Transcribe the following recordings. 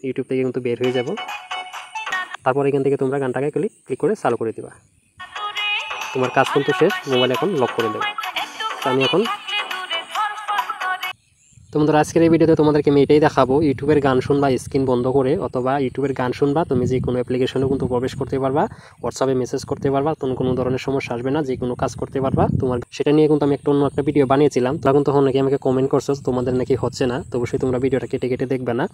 YouTube থেকে কিন্তু বের হয়ে যাব। তারপর এখান থেকে তোমরা গানটাকে ক্লিক করে চালু করে দেবা। তোমার কাজ কিন্তু শেষ, মোবাইল এখন লক করে দেবে। তো আমি এখন তোমাদের আজকের এই ভিডিওতে তোমাদেরকে আমি এটাই দেখাবো, ইউটিউবের গান শুনবা স্ক্রিন বন্ধ করে, অথবা ইউটিউবের গান শুনবা তুমি যে কোনো অ্যাপ্লিকেশনে কিন্তু প্রবেশ করতে পারবা, হোয়াটসঅ্যাপে মেসেজ করতে পারবা, কোনো ধরনের সমস্যা আসবে না, যে কোনো কাজ করতে পারবা তোমার। সেটা নিয়ে কিন্তু আমি অন্য একটা ভিডিও বানিয়েছিলাম, তখন নাকি আমাকে কমেন্ট করছো তোমাদের নাকি হচ্ছে না। তো অবশ্যই তোমরা ভিডিওটা কেটে দেখবে না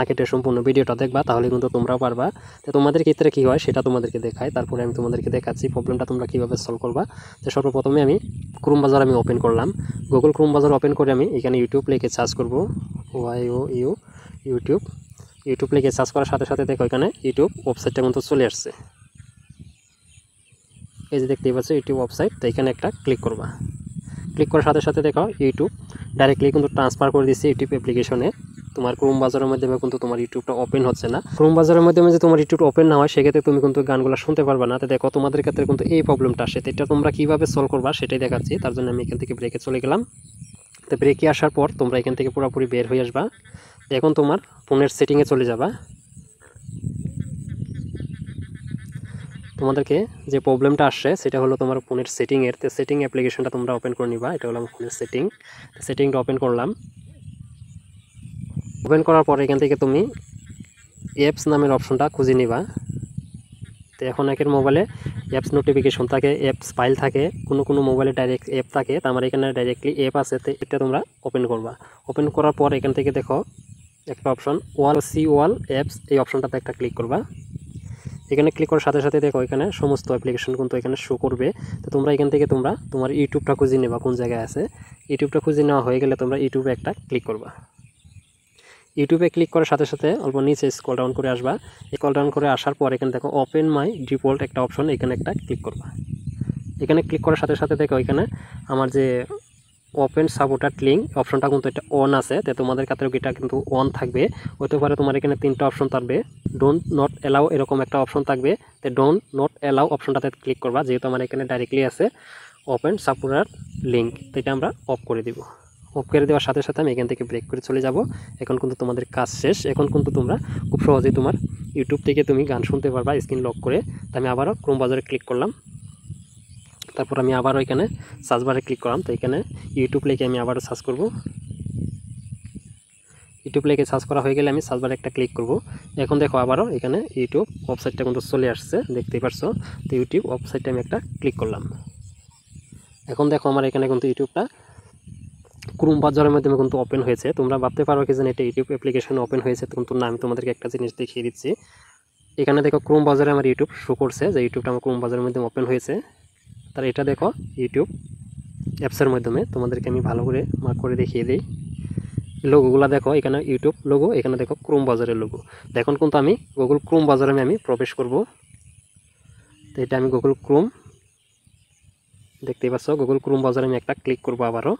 কেটে সম্পূর্ণ ভিডিওটা দেখবা, তাহলে কিন্তু তোমরাও পারবা। তো তোমাদের ক্ষেত্রে কী হয় সেটা তোমাদেরকে দেখাই, তারপরে আমি তোমাদেরকে দেখাচ্ছি প্রবলেমটা তোমরা কীভাবে সলভ করবা। তো সর্বপ্রথমে আমি ক্রোম ব্রাউজার আমি ওপেন করলাম, গুগল ক্রোম ব্রাউজার ওপেন করে আমি এখানে ইউটিউব লিখে সার্চ করবো, ইউটিউব লিখে সার্চ করার সাথে সাথে দেখো এখানে ইউটিউব ওয়েবসাইটটা কিন্তু চলে আসছে। এই যে দেখতেই পাচ্ছ ইউটিউব ওয়েবসাইট। তো এখানে একটা ক্লিক করবা, ক্লিক করার সাথে সাথে দেখো ইউটিউব ডাইরেক্টলি কিন্তু ট্রান্সফার করে দিচ্ছে ইউটিউব অ্যাপ্লিকেশনে। তোমার ক্রোম ব্রাউজারের মাধ্যমে কিন্তু তোমার ইউটিউবটা ওপেন হচ্ছে না। ক্রোম ব্রাউজারের মাধ্যমে যে তোমার ইউটিউব ওপেন না হয় সেক্ষেত্রে তুমি কিন্তু গানগুলো শুনতে পারবে না। তো দেখো তোমাদের ক্ষেত্রে কিন্তু এই প্রবলেমটা আসে, তো এটা তোমরা কীভাবে সলভ করবা সেটাই দেখাচ্ছি। তার জন্য আমি এখান থেকে ব্রেকে চলে গেলাম। তো ব্রেকে আসার পর তোমরা এখান থেকে পুরোপুরি বের হয়ে আসবা। এখন তোমার ফোনের সেটিংয়ে চলে যাবা। তোমাদেরকে যে প্রবলেমটা আসছে সেটা হলো তোমার ফোনের সেটিংয়ের। তো সেটিং অ্যাপ্লিকেশনটা তোমরা ওপেন করে নিবা। এটা হলো আমার ফোনের সেটিংটা ওপেন করলাম। ওপেন করার পর এখান থেকে তুমি অ্যাপস নামের অপশনটা খুঁজে নিবা। তো এখন একের মোবাইলে অ্যাপস নোটিফিকেশন থাকে, অ্যাপস ফাইল থাকে, কোনো মোবাইলে ডাইরেক্ট অ্যাপ থাকে। তো আমার এখানে ডাইরেক্টলি অ্যাপ আছে, তো এটা তোমরা ওপেন করবা। ওপেন করার পর এখান থেকে দেখো একটা অপশন ওয়াল অ্যাপস, এই অপশনটাতে একটা ক্লিক করবা। এখানে ক্লিক করার সাথে সাথে দেখো এখানে সমস্ত অ্যাপ্লিকেশন কিন্তু এখানে শো করবে। তো তোমরা এখান থেকে তোমার ইউটিউবটা খুঁজে নেবা কোন জায়গায় আছে। ইউটিউবটা খুঁজে নেওয়া হয়ে গেলে তোমরা ইউটিউবে একটা ক্লিক করবা। ইউটিউবে ক্লিক করার সাথে সাথে অল্প নিচে স্ক্রল ডাউন করে আসবা। স্ক্রল ডাউন করে আসার পর এখানে দেখো ওপেন মাই ডিফল্ট একটা অপশন, এখানে একটা ক্লিক করবা। এখানে ক্লিক করার সাথে সাথে দেখো এখানে আমার যে ওপেন সাপোর্টার লিঙ্ক অপশনটা কিন্তু এটা অন আছে। তো তোমাদের ক্ষেত্রেও এটা কিন্তু অন থাকবে। হতে পারে তোমার এখানে তিনটা অপশন থাকবে, ডোন্ট নট অ্যালাউ এরকম একটা অপশন থাকবে। তো ডোন্ট নট অ্যালাউ অপশনটাতে ক্লিক করবা, যেহেতু আমার এখানে ডাইরেক্টলি আছে ওপেন সাপোর্টার লিঙ্ক। তো এটা আমরা অফ করে দিব। অফ করে দেওয়ার সাথে সাথে আমি এখান থেকে ব্রেক করে চলে যাব। এখন কিন্তু তোমাদের কাজ শেষ। এখন কিন্তু তোমরা খুব সহজেই তোমার ইউটিউব থেকে তুমি গান শুনতে পারবা স্ক্রিন লক করে। তো আমি আবারও ক্রোম ব্রাউজারে ক্লিক করলাম। তারপর আমি আবারও এখানে সার্চ বারে ক্লিক করলাম। তো এখানে ইউটিউব লিখে আমি আবারও সার্চ করব। ইউটিউব লিখে সার্চ করা হয়ে গেলে আমি সার্চ বারে একটা ক্লিক করব। এখন দেখো আবারও এখানে ইউটিউব ওয়েবসাইটটা কিন্তু চলে আসছে, দেখতেই পারছো। তো ইউটিউব ওয়েবসাইটে আমি একটা ক্লিক করলাম। এখন দেখো আমার এখানে কিন্তু ইউটিউবটা ক্রোম ব্রাউজারের মাধ্যমে কিন্তু ওপেন হয়েছে। তোমরা ভাবতে পারো কি যেন এটা ইউটিউব অ্যাপ্লিকেশন ওপেন হয়েছে, কিন্তু না, আমি তোমাদেরকে একটা জিনিস দেখিয়ে দিচ্ছি। এখানে দেখো ক্রোম ব্রাউজারে আমার ইউটিউব শো করছে যে ইউটিউবটা আমার ক্রোম ব্রাউজারের মাধ্যমে ওপেন হয়েছে। তার এটা দেখো ইউটিউব অ্যাপসের মাধ্যমে তোমাদেরকে আমি ভালো করে মার্ক করে দেখিয়ে দিই। লোগোগুলো দেখো, এখানে ইউটিউব লোগো, এখানে দেখো ক্রোম ব্রাউজারের লোগো। এখন কিন্তু আমি গুগল ক্রোম ব্রাউজারে আমি প্রবেশ করব। তো এটা আমি গুগল ক্রোম, দেখতেই পাচ্ছ গুগল ক্রোম ব্রাউজারে আমি একটা ক্লিক করব। আবারও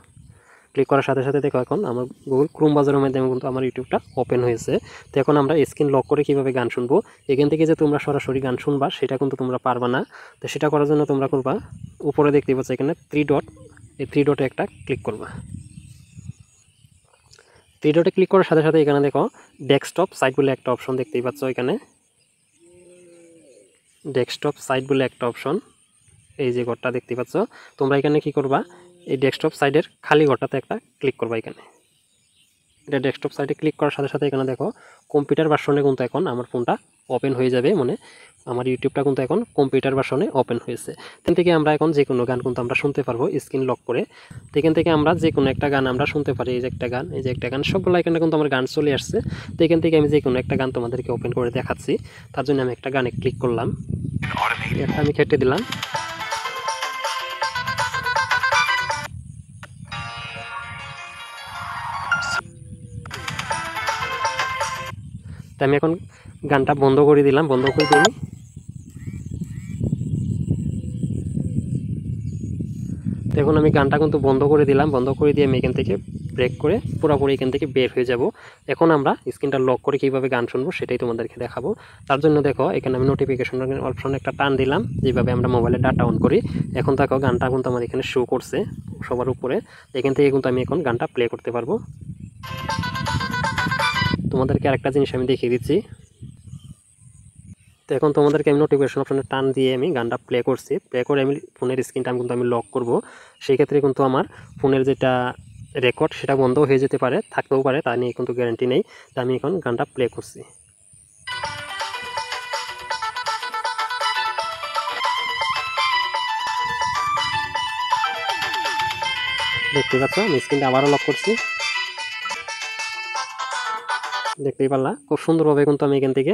ক্লিক করার সাথে সাথে দেখো এখন আমার গুগল ক্রোম ব্রাউজারের মাধ্যমে কিন্তু আমার ইউটিউবটা ওপেন হয়েছে। তো এখন আমরা স্ক্রিন লক করে কীভাবে গান শুনবো, এখান থেকে যে তোমরা সরাসরি গান শুনবা সেটা কিন্তু তোমরা পারবা না। তো সেটা করার জন্য তোমরা করবা, উপরে দেখতেই পাচ্ছ এখানে থ্রি ডটে একটা ক্লিক করবা। থ্রি ডটে ক্লিক করার সাথে সাথে এখানে দেখো ডেস্কটপ সাইট বলে একটা অপশন দেখতেই পাচ্ছ। এখানে ডেস্কটপ সাইট বলে একটা অপশন, এই যে ঘরটা দেখতেই পাচ্ছ। তোমরা এখানে কি করবা, এই ডেস্কটপ সাইডের খালি ঘরটাতে একটা ক্লিক করবা। এখানে এটা ডেস্কটপ সাইডে ক্লিক করার সাথে সাথে এখানে দেখো কম্পিউটার ভার্সনে কিন্তু এখন আমার ফোনটা ওপেন হয়ে যাবে, মানে আমার ইউটিউবটা কিন্তু এখন কম্পিউটার ভার্সনে ওপেন হয়েছে। এখান থেকে আমরা এখন যে কোনো গান কিন্তু আমরা শুনতে পারবো স্ক্রিন লক করে। তো এখান থেকে আমরা যে কোনো একটা গান আমরা শুনতে পারি। এই যে একটা গান সবগুলো এখানে কিন্তু আমার গান চলে আসছে। তো এখান থেকে আমি যে কোনো একটা গান তোমাদেরকে ওপেন করে দেখাচ্ছি। তার জন্য আমি একটা গানে ক্লিক করলাম, এটা আমি কেটে দিলাম। তো আমি এখন গানটা বন্ধ করে দিলাম, বন্ধ করে দিই। তো এখন আমি গানটা কিন্তু বন্ধ করে দিলাম, বন্ধ করে দিয়ে আমি এখান থেকে ব্রেক করে পুরোপুরি এখান থেকে বের হয়ে যাব। এখন আমরা স্ক্রিনটা লক করে কীভাবে গান শুনবো সেটাই তোমাদেরকে দেখাবো। তার জন্য দেখো এখানে আমি নোটিফিকেশন অপশনে একটা টান দিলাম, যেভাবে আমরা মোবাইলে ডাটা অন করি। এখন দেখো গানটা কিন্তু আমার এখানে শো করছে সবার উপরে। এখান থেকে কিন্তু আমি এখন গানটা প্লে করতে পারবো। তোমাদেরকে আরেকটা জিনিস আমি দেখিয়ে দিচ্ছি। তো এখন তোমাদেরকে আমি নোটিফিকেশন অপশনে টান দিয়ে আমি গানটা প্লে করছি, প্লে করে আমি ফোনের স্ক্রিনটা কিন্তু আমি লক করব। সেই ক্ষেত্রে কিন্তু আমার ফোনের যেটা রেকর্ড সেটা বন্ধ হয়ে যেতে পারে, থাকতেও পারে, তা নিয়ে কিন্তু গ্যারান্টি নেই। তো আমি এখন গানটা প্লে করছি। দেখতেই পাচ্ছ আমি স্ক্রিনটা আবারও লক করছি, দেখতেই পারলা খুব সুন্দরভাবে কিন্তু আমি এখান থেকে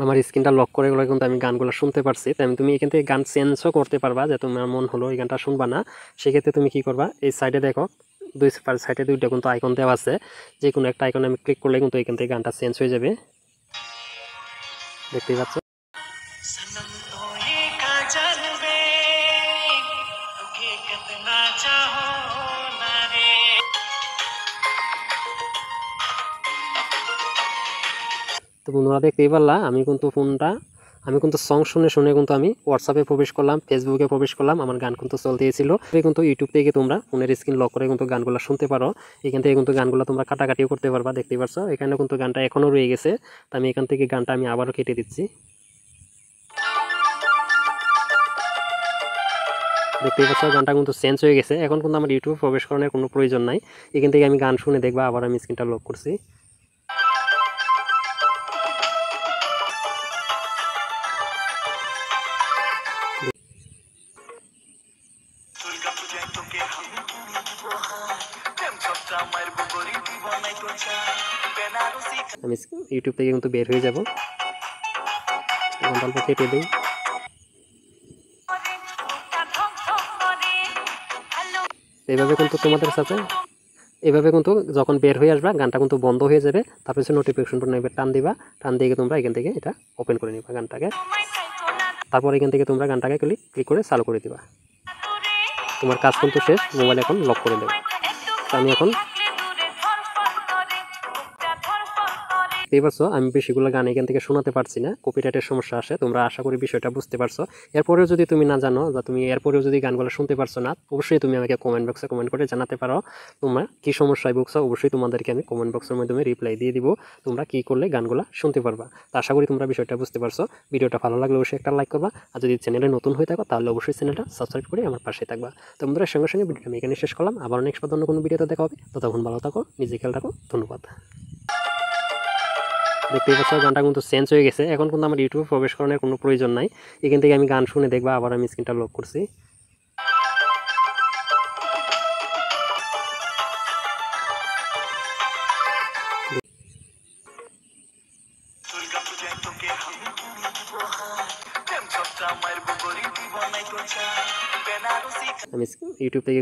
আমার স্ক্রিনটা লক করে গেলে কিন্তু আমি গানগুলো শুনতে পারছি। তাই তুমি এখান থেকে গান চেঞ্জও করতে পারবা, যে তোমার মন হলো এই গানটা শুনবা না, সেক্ষেত্রে তুমি কি করবা, এই সাইডে দেখো দুই সাইডে দুইটা কিন্তু আইকন দেওয়া আছে, যে কোনো একটা আইকনে আমি ক্লিক করলে কিন্তু এখান থেকে গানটা চেঞ্জ হয়ে যাবে। দেখতেই পাচ্ছ। তো বন্ধুরা দেখতেই পারলা আমি কিন্তু সং শুনে শুনে কিন্তু আমি হোয়াটসঅ্যাপে প্রবেশ করলাম, ফেসবুকে প্রবেশ করলাম, আমার গান কিন্তু চলতেছিল। কিন্তু ইউটিউব থেকে তোমরা ফোনের স্ক্রিন লক করে কিন্তু গানগুলো শুনতে পারো। এখান থেকে কিন্তু গানগুলো তোমরা কাটাকাটিও করতে পারবা। দেখতেই পারছো এখানে কিন্তু গানটা এখনও রয়ে গেছে, তো আমি এখান থেকে গানটা আমি আবারও কেটে দিচ্ছি। দেখতেই পাচ্ছ গানটা কিন্তু চেঞ্জ হয়ে গেছে। এখন কিন্তু আমার ইউটিউবে প্রবেশ করানোর কোনো প্রয়োজন নাই, এখান থেকে আমি গান শুনে দেখবা। আবার আমি স্ক্রিনটা লক করছি। আমি ইউটিউব থেকে কিন্তু বের হয়ে যাব, অল্প কেটে দিই। এইভাবে কিন্তু তোমাদের সাথে এভাবে কিন্তু যখন বের হয়ে আসবা গানটা কিন্তু বন্ধ হয়ে যাবে। তারপর হচ্ছে নোটিফিকেশন নেবে, টান দিবা, টান দিয়ে তোমরা এখান থেকে এটা ওপেন করে নিবা গানটাকে। তারপর এখান থেকে তোমরা গানটাকে ক্লিক করে চালু করে দিবা। তোমার কাজ কিন্তু শেষ, মোবাইল এখন লক করে দেবে। আমি এখন দেখতেই পাচ্ছ আমি বেশিগুলো গান এখান থেকে শোনাতে পারছি না, কপিরাইটের সমস্যা আসে। তোমরা আশা করি বিষয়টা বুঝতে পারছো। এরপরেও যদি তুমি না জানো বা তুমি এরপরেও যদি গানগুলো শুনতে পারছো না, অবশ্যই তুমি আমাকে কমেন্ট বক্সে কমেন্ট করে জানাতে পারো তোমরা কী সমস্যায় ভুগছো। অবশ্যই তোমাদেরকে আমি কমেন্ট বক্সের মাধ্যমে রিপ্লাই দিয়ে দিব, তোমরা কী করলে গানগুলো শুনতে পারবা। তো আশা করি তোমরা বিষয়টা বুঝতে পারছো। ভিডিওটা ভালো লাগলে অবশ্যই একটা লাইক করবা, আর যদি চ্যানেলে নতুন হয়ে থাকো তাহলে অবশ্যই চ্যানেলটা সাবস্ক্রাইব করে আমার পাশে থাকবা। তো বন্ধুরা সঙ্গে সঙ্গে ভিডিওটা আমি এখানে শেষ করলাম। আবার নেক্সট অন্য কোনো ভিডিওতে দেখা হবে। ততক্ষণ ভালো থাকো, নিজে খেয়াল রাখো। ধন্যবাদ। দেখতেই পাচ্ছ গানটা কিন্তু চেঞ্জ হয়ে গেছে। এখন কিন্তু আমার ইউটিউবে প্রবেশ করানোর কোনো প্রয়োজন নাই, এখান থেকে আমি গান শুনে দেখবা। আবার আমি স্ক্রিনটা লক করছি। আমি ইউটিউব থেকে